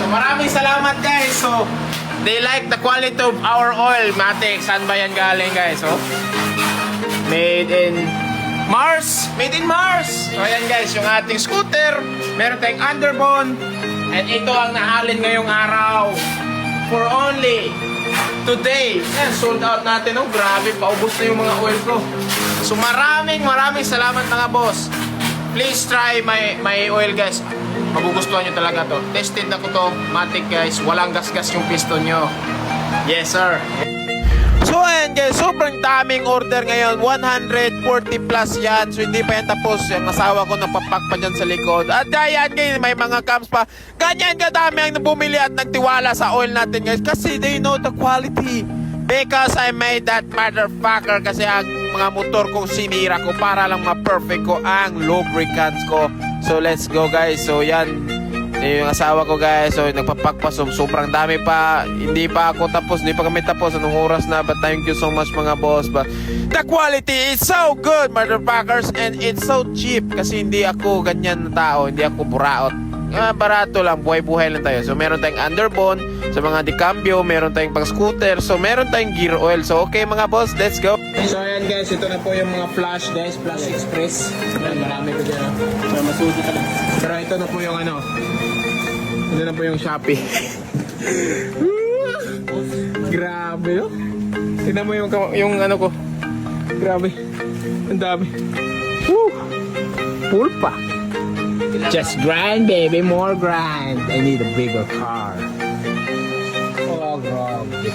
maraming salamat guys. So, they like the quality of our oil. Matic, saan ba yan galing guys? So, made in Mars. Made in Mars. So, ayan guys, yung ating scooter. Meron tayong underbone. And ito ang nahalin ngayong araw. For only today. Yan, sold out natin. Oh, grabe, paubos na yung mga oil ko. So, maraming salamat mga boss. Please try my oil guys. Magugustuhan nyo talaga to. Tested na ko to. Matic guys. Walang gas-gas yung piston nyo. Yes sir. So ayan guys, sobrang daming order ngayon. 140 plus yan. So hindi pa yan tapos. Yung asawa ko napapak pa dyan sa likod. At ayan guys, may mga cams pa. Ganyan kadami ang bumili at nagtiwala sa oil natin guys. Kasi they know the quality. Because I made that motherfucker. Kasi ang mga motor kong sinira ko para lang ma-perfect ko ang lubricants ko. So let's go guys. So yan, yung asawa ko guys, so nagpapakpas, sobrang dami pa, hindi pa ako tapos, hindi pa kami tapos, anong oras na, but thank you so much mga boss, but the quality is so good motherfuckers, and it's so cheap, kasi hindi ako ganyan na tao, hindi ako buraot, barato lang, buhay-buhay lang tayo. So meron tayong underbone, sa mga decambio, meron tayong pang scooter, so meron tayong gear oil. So okay mga boss, let's go. So ayan guys, ito na po yung mga flash guys, Flash Express. Ayan, marami po dyan. So masusi ka lang. Pero ito na po yung ano, ito na po yung Shopee. Grabe oh. Tignan mo yung ano ko. Grabe. Ang dami. Woo! Pulpa. Just grind baby, more grind. I need a bigger car. Oh, grabe.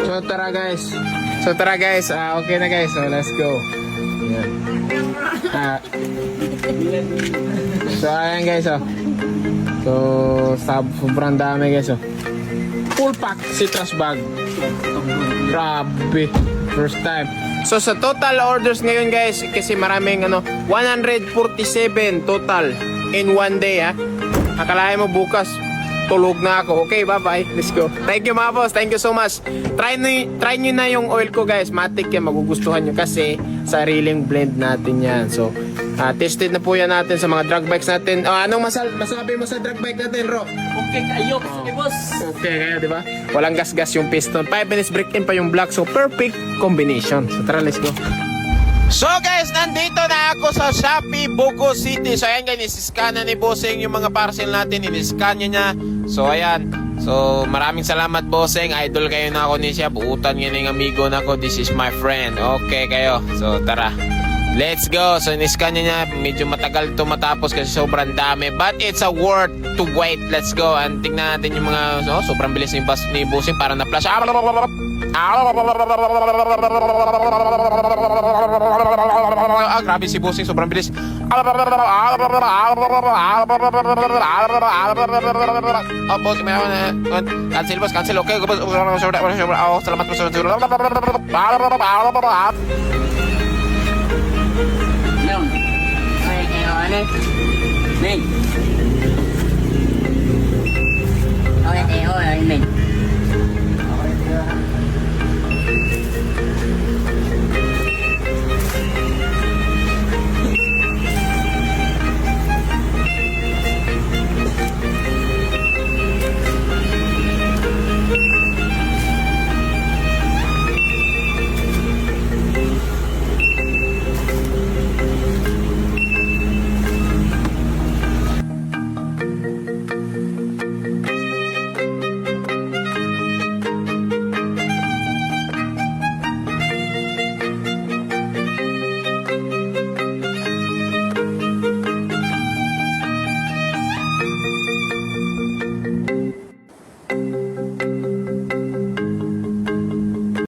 So tara guys. Okay na guys. So let's go. Ayan. So ayan guys oh. So sobrang dami guys oh. Full pack citrus bag. Grabe. First time. So sa total orders ngayon guys, kasi maraming ano, 147 total in one day ha. Akalain mo bukas tulog na ako. Okay, bye-bye. Let's go. Thank you mga boss. Thank you so much. Try nyo na yung oil ko guys. Matic yan. Magugustuhan nyo kasi sariling blend natin yan. So, tested na po yan natin sa mga drag bikes natin. Anong masabi mo sa drag bike natin, Ro? Okay kayo, sige boss. Okay kayo, di ba? Walang gas-gas yung piston. 5 minutes break in pa yung block. So, perfect combination. So, tara, let's go. So guys, nandito na ako sa Shopee, Bugo City. So ayan guys, isiscan na ni Bossing yung mga parcel natin. Iniscan niya. So ayan. So maraming salamat Bossing. Idol kayo na ako ni siya. Buutan nga ng amigo na ako. This is my friend. Okay kayo. So tara. Let's go. So iniscan niya. Medyo matagal ito matapos kasi sobrang dami. But it's a worth to wait. Let's go. And tingnan natin yung mga sobrang bilis ni Bossing para na-flash. Grabe si Bossing, sobrang bilis. Bossing, cancel boss, cancel. Okay, salamat po. Leon. Okay kayo, ano? Neng. Okay kayo, ano?